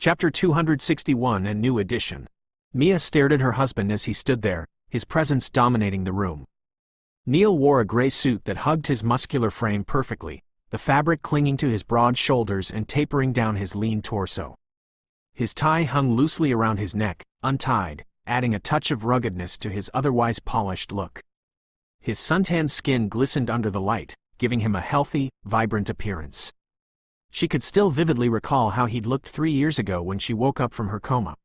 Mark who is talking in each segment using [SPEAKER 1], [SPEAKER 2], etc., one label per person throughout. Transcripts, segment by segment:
[SPEAKER 1] Chapter 261, a new edition. Mia stared at her husband as he stood there, his presence dominating the room. Neil wore a gray suit that hugged his muscular frame perfectly, the fabric clinging to his broad shoulders and tapering down his lean torso. His tie hung loosely around his neck, untied, adding a touch of ruggedness to his otherwise polished look. His suntanned skin glistened under the light, giving him a healthy, vibrant appearance. She could still vividly recall how he'd looked 3 years ago when she woke up from her coma.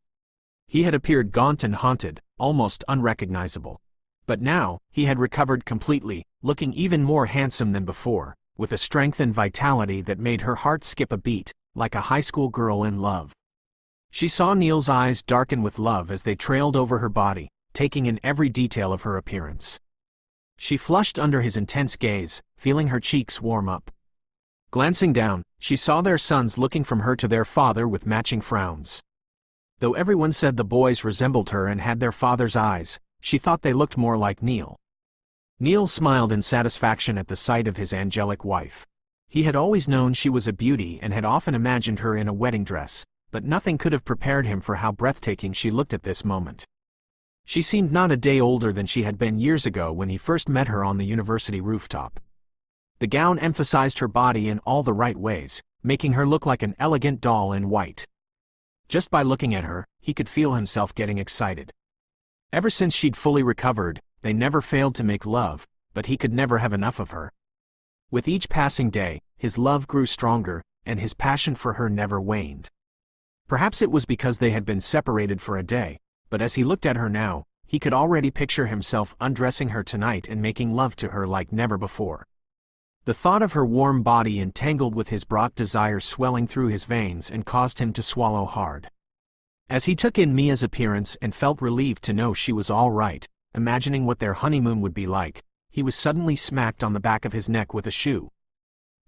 [SPEAKER 1] He had appeared gaunt and haunted, almost unrecognizable. But now, he had recovered completely, looking even more handsome than before, with a strength and vitality that made her heart skip a beat, like a high school girl in love. She saw Neil's eyes darken with love as they trailed over her body, taking in every detail of her appearance. She flushed under his intense gaze, feeling her cheeks warm up. Glancing down, she saw their sons looking from her to their father with matching frowns. Though everyone said the boys resembled her and had their father's eyes, she thought they looked more like Neil. Neil smiled in satisfaction at the sight of his angelic wife. He had always known she was a beauty and had often imagined her in a wedding dress, but nothing could have prepared him for how breathtaking she looked at this moment. She seemed not a day older than she had been years ago when he first met her on the university rooftop. The gown emphasized her body in all the right ways, making her look like an elegant doll in white. Just by looking at her, he could feel himself getting excited. Ever since she'd fully recovered, they never failed to make love, but he could never have enough of her. With each passing day, his love grew stronger, and his passion for her never waned. Perhaps it was because they had been separated for a day, but as he looked at her now, he could already picture himself undressing her tonight and making love to her like never before. The thought of her warm body entangled with his brought desire swelling through his veins and caused him to swallow hard. As he took in Mia's appearance and felt relieved to know she was all right, imagining what their honeymoon would be like, he was suddenly smacked on the back of his neck with a shoe.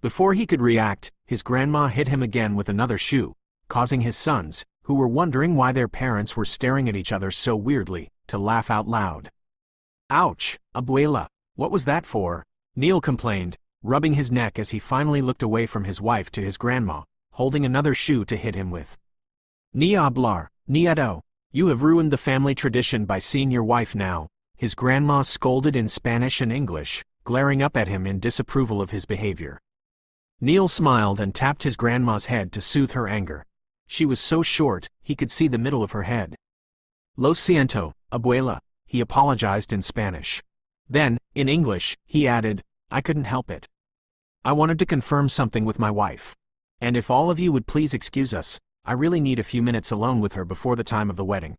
[SPEAKER 1] Before he could react, his grandma hit him again with another shoe, causing his sons, who were wondering why their parents were staring at each other so weirdly, to laugh out loud. "Ouch, abuela, what was that for?" Neil complained, rubbing his neck as he finally looked away from his wife to his grandma, holding another shoe to hit him with. "Ni hablar, nieto, you have ruined the family tradition by seeing your wife now," his grandma scolded in Spanish and English, glaring up at him in disapproval of his behavior. Neil smiled and tapped his grandma's head to soothe her anger. She was so short, he could see the middle of her head. "Lo siento, abuela," he apologized in Spanish. Then, in English, he added, "I couldn't help it. I wanted to confirm something with my wife. And if all of you would please excuse us, I really need a few minutes alone with her before the time of the wedding."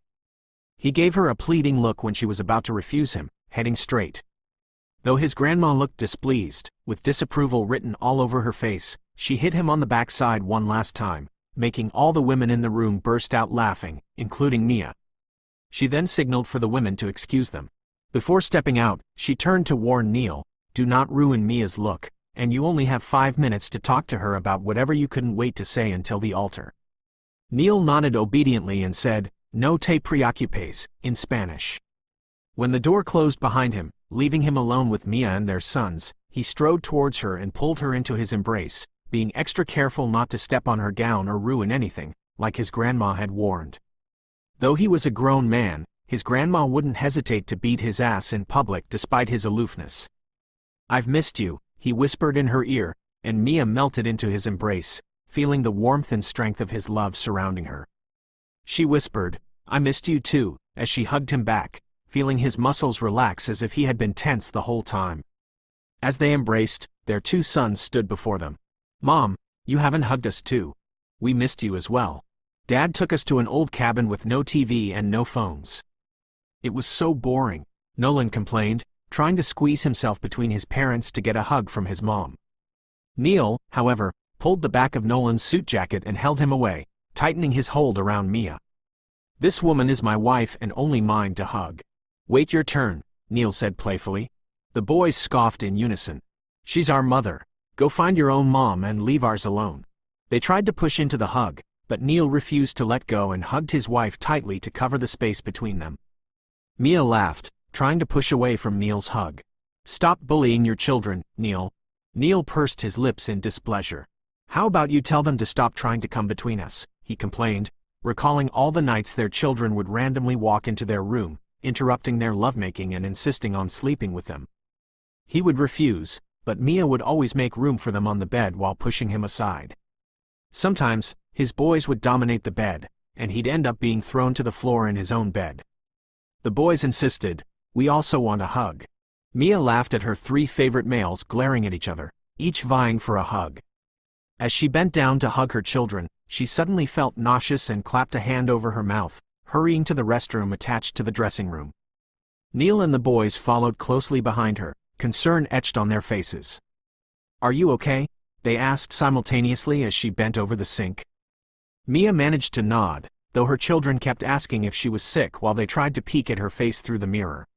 [SPEAKER 1] He gave her a pleading look when she was about to refuse him, heading straight. Though his grandma looked displeased, with disapproval written all over her face, she hit him on the backside one last time, making all the women in the room burst out laughing, including Mia. She then signaled for the women to excuse them. Before stepping out, she turned to warn Neil, "Do not ruin Mia's look, and you only have 5 minutes to talk to her about whatever you couldn't wait to say until the altar." Neil nodded obediently and said, "No te preocupes," in Spanish. When the door closed behind him, leaving him alone with Mia and their sons, he strode towards her and pulled her into his embrace, being extra careful not to step on her gown or ruin anything, like his grandma had warned. Though he was a grown man, his grandma wouldn't hesitate to beat his ass in public despite his aloofness. "I've missed you," he whispered in her ear, and Mia melted into his embrace, feeling the warmth and strength of his love surrounding her. She whispered, "I missed you too," as she hugged him back, feeling his muscles relax as if he had been tense the whole time. As they embraced, their 2 sons stood before them. "Mom, you haven't hugged us too. We missed you as well. Dad took us to an old cabin with no TV and no phones. It was so boring," Nolan complained, trying to squeeze himself between his parents to get a hug from his mom. Neil, however, pulled the back of Nolan's suit jacket and held him away, tightening his hold around Mia. "This woman is my wife and only mine to hug." "Wait your turn," Neil said playfully. The boys scoffed in unison. "She's our mother. Go find your own mom and leave ours alone." They tried to push into the hug, but Neil refused to let go and hugged his wife tightly to cover the space between them. Mia laughed, trying to push away from Neil's hug. "Stop bullying your children, Neil." Neil pursed his lips in displeasure. "How about you tell them to stop trying to come between us?" he complained, recalling all the nights their children would randomly walk into their room, interrupting their lovemaking and insisting on sleeping with them. He would refuse, but Mia would always make room for them on the bed while pushing him aside. Sometimes, his boys would dominate the bed, and he'd end up being thrown to the floor in his own bed. The boys insisted, "We also want a hug." Mia laughed at her 3 favorite males glaring at each other, each vying for a hug. As she bent down to hug her children, she suddenly felt nauseous and clapped a hand over her mouth, hurrying to the restroom attached to the dressing room. Neil and the boys followed closely behind her, concern etched on their faces. "Are you okay?" they asked simultaneously as she bent over the sink. Mia managed to nod, though her children kept asking if she was sick while they tried to peek at her face through the mirror.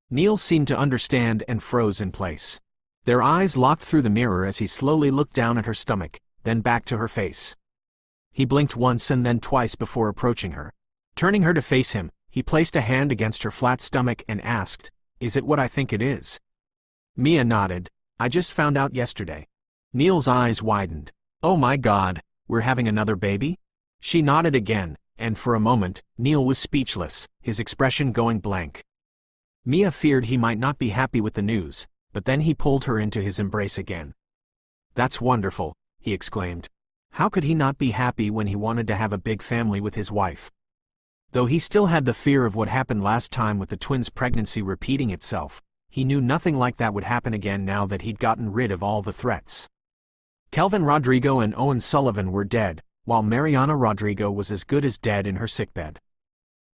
[SPEAKER 1] Neil seemed to understand and froze in place. Their eyes locked through the mirror as he slowly looked down at her stomach, then back to her face. He blinked once and then twice before approaching her. Turning her to face him, he placed a hand against her flat stomach and asked, "Is it what I think it is?" Mia nodded. "I just found out yesterday." Neil's eyes widened. "Oh my God, we're having another baby?" She nodded again, and for a moment, Neil was speechless, his expression going blank. Mia feared he might not be happy with the news, but then he pulled her into his embrace again. "That's wonderful," he exclaimed. How could he not be happy when he wanted to have a big family with his wife? Though he still had the fear of what happened last time with the twins' pregnancy repeating itself, he knew nothing like that would happen again now that he'd gotten rid of all the threats. Kelvin Rodrigo and Owen Sullivan were dead, while Mariana Rodrigo was as good as dead in her sickbed.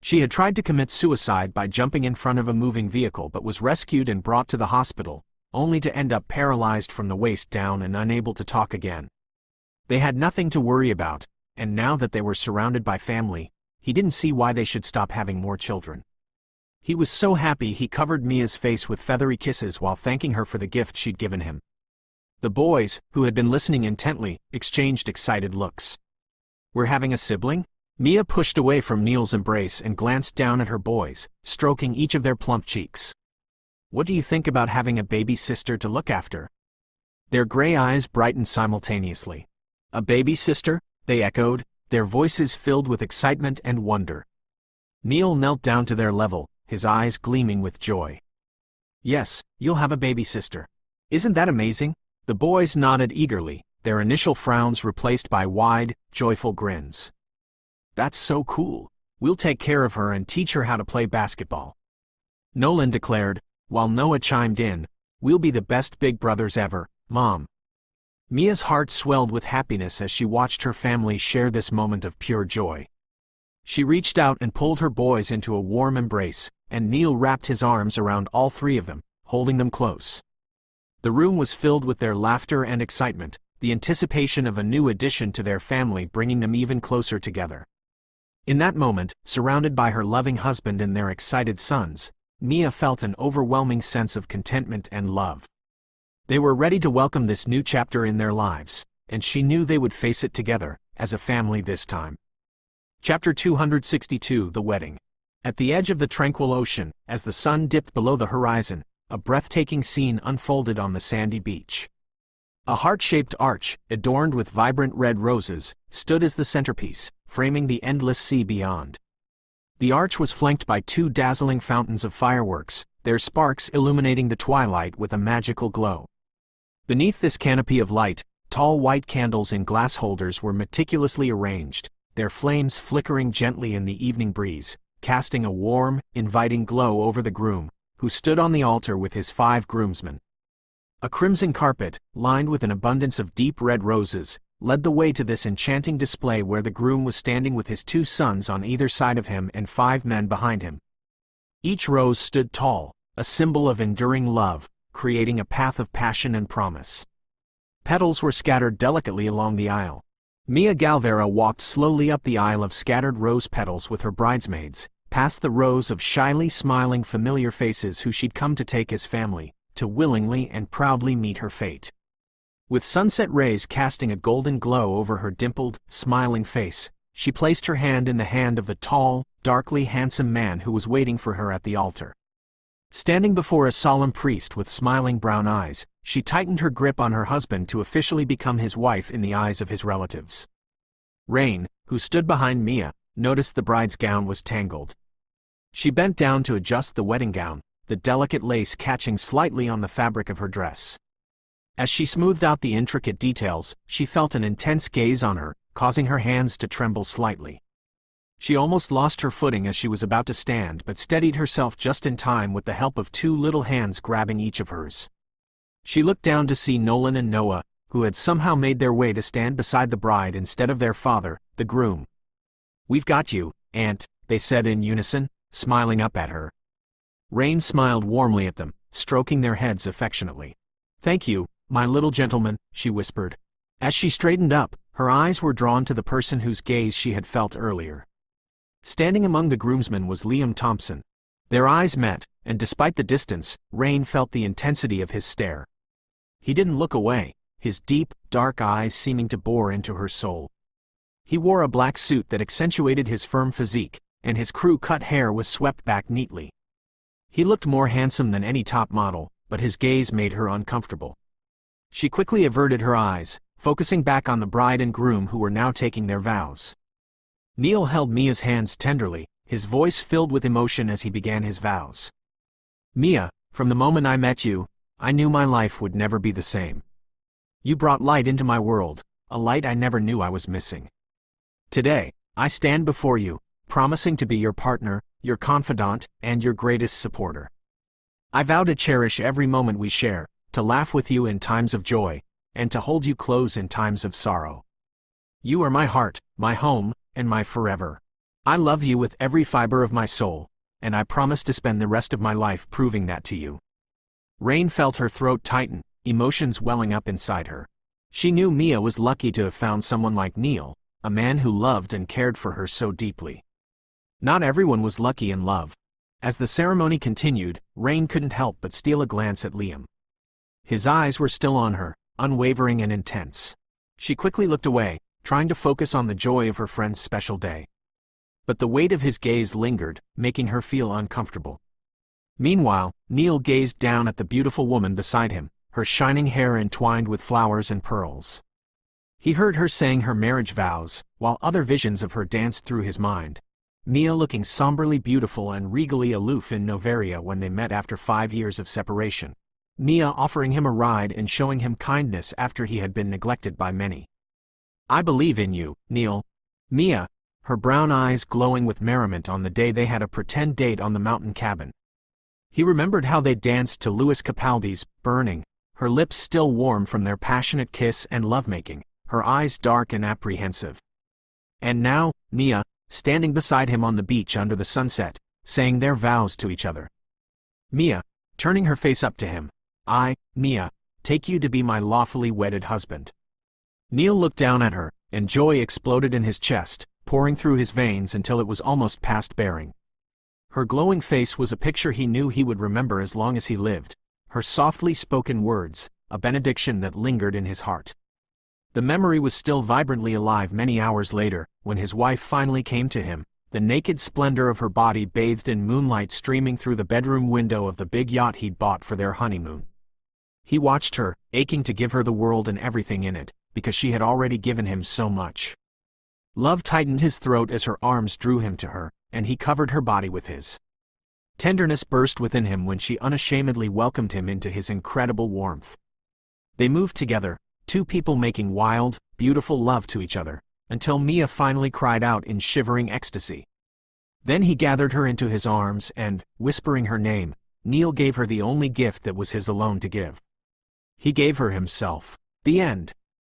[SPEAKER 1] She had tried to commit suicide by jumping in front of a moving vehicle but was rescued and brought to the hospital, only to end up paralyzed from the waist down and unable to talk again. They had nothing to worry about, and now that they were surrounded by family, he didn't see why they should stop having more children. He was so happy he covered Mia's face with feathery kisses while thanking her for the gift she'd given him. The boys, who had been listening intently, exchanged excited looks. "We're having a sibling?" Mia pushed away from Neil's embrace and glanced down at her boys, stroking each of their plump cheeks. "What do you think about having a baby sister to look after?" Their gray eyes brightened simultaneously. "A baby sister?" they echoed, their voices filled with excitement and wonder. Neil knelt down to their level, his eyes gleaming with joy. "Yes, you'll have a baby sister. Isn't that amazing?" The boys nodded eagerly, their initial frowns replaced by wide, joyful grins. "That's so cool. We'll take care of her and teach her how to play basketball." Nolan declared, while Noah chimed in, "We'll be the best big brothers ever, Mom." Mia's heart swelled with happiness as she watched her family share this moment of pure joy. She reached out and pulled her boys into a warm embrace, and Neil wrapped his arms around all 3 of them, holding them close. The room was filled with their laughter and excitement, the anticipation of a new addition to their family bringing them even closer together. In that moment, surrounded by her loving husband and their excited sons, Mia felt an overwhelming sense of contentment and love. They were ready to welcome this new chapter in their lives, and she knew they would face it together, as a family this time. Chapter 262 The Wedding. At the edge of the tranquil ocean, as the sun dipped below the horizon, a breathtaking scene unfolded on the sandy beach. A heart-shaped arch, adorned with vibrant red roses, stood as the centerpiece, framing the endless sea beyond. The arch was flanked by 2 dazzling fountains of fireworks, their sparks illuminating the twilight with a magical glow. Beneath this canopy of light, tall white candles in glass holders were meticulously arranged, their flames flickering gently in the evening breeze, casting a warm, inviting glow over the groom, who stood on the altar with his 5 groomsmen. A crimson carpet, lined with an abundance of deep red roses, led the way to this enchanting display where the groom was standing with his 2 sons on either side of him and 5 men behind him. Each rose stood tall, a symbol of enduring love, creating a path of passion and promise. Petals were scattered delicately along the aisle. Mia Galvera walked slowly up the aisle of scattered rose petals with her bridesmaids, past the rows of shyly smiling familiar faces who she'd come to take as family, to willingly and proudly meet her fate. With sunset rays casting a golden glow over her dimpled, smiling face, she placed her hand in the hand of the tall, darkly handsome man who was waiting for her at the altar. Standing before a solemn priest with smiling brown eyes, she tightened her grip on her husband to officially become his wife in the eyes of his relatives. Rain, who stood behind Mia, noticed the bride's gown was tangled. She bent down to adjust the wedding gown, the delicate lace catching slightly on the fabric of her dress. As she smoothed out the intricate details, she felt an intense gaze on her, causing her hands to tremble slightly. She almost lost her footing as she was about to stand but steadied herself just in time with the help of two little hands grabbing each of hers. She looked down to see Nolan and Noah, who had somehow made their way to stand beside the bride instead of their father, the groom. "We've got you, Aunt," they said in unison, smiling up at her. Rain smiled warmly at them, stroking their heads affectionately. "Thank you, my little gentleman," she whispered. As she straightened up, her eyes were drawn to the person whose gaze she had felt earlier. Standing among the groomsmen was Liam Thompson. Their eyes met, and despite the distance, Rain felt the intensity of his stare. He didn't look away, his deep, dark eyes seeming to bore into her soul. He wore a black suit that accentuated his firm physique, and his crew-cut hair was swept back neatly. He looked more handsome than any top model, but his gaze made her uncomfortable. She quickly averted her eyes, focusing back on the bride and groom who were now taking their vows. Neil held Mia's hands tenderly, his voice filled with emotion as he began his vows. "Mia, from the moment I met you, I knew my life would never be the same. You brought light into my world, a light I never knew I was missing. Today, I stand before you, promising to be your partner, your confidant, and your greatest supporter. I vow to cherish every moment we share, to laugh with you in times of joy, and to hold you close in times of sorrow. You are my heart, my home, and my forever. I love you with every fiber of my soul, and I promise to spend the rest of my life proving that to you." Rain felt her throat tighten, emotions welling up inside her. She knew Mia was lucky to have found someone like Neil, a man who loved and cared for her so deeply. Not everyone was lucky in love. As the ceremony continued, Rain couldn't help but steal a glance at Liam. His eyes were still on her, unwavering and intense. She quickly looked away, trying to focus on the joy of her friend's special day. But the weight of his gaze lingered, making her feel uncomfortable. Meanwhile, Neil gazed down at the beautiful woman beside him, her shining hair entwined with flowers and pearls. He heard her saying her marriage vows, while other visions of her danced through his mind. Mia looking somberly beautiful and regally aloof in Noveria when they met after 5 years of separation. Mia offering him a ride and showing him kindness after he had been neglected by many. "I believe in you, Neil." Mia, her brown eyes glowing with merriment on the day they had a pretend date on the mountain cabin. He remembered how they danced to Louis Capaldi's "Burning," her lips still warm from their passionate kiss and lovemaking, her eyes dark and apprehensive. And now, Mia, standing beside him on the beach under the sunset, saying their vows to each other. Mia, turning her face up to him. "I, Mia, take you to be my lawfully wedded husband." Neil looked down at her, and joy exploded in his chest, pouring through his veins until it was almost past bearing. Her glowing face was a picture he knew he would remember as long as he lived, her softly spoken words, a benediction that lingered in his heart. The memory was still vibrantly alive many hours later, when his wife finally came to him, the naked splendor of her body bathed in moonlight streaming through the bedroom window of the big yacht he'd bought for their honeymoon. He watched her, aching to give her the world and everything in it, because she had already given him so much. Love tightened his throat as her arms drew him to her, and he covered her body with his. Tenderness burst within him when she unashamedly welcomed him into his incredible warmth. They moved together, two people making wild, beautiful love to each other, until Mia finally cried out in shivering ecstasy. Then he gathered her into his arms and, whispering her name, Neil gave her the only gift that was his alone to give. He gave her himself. The end.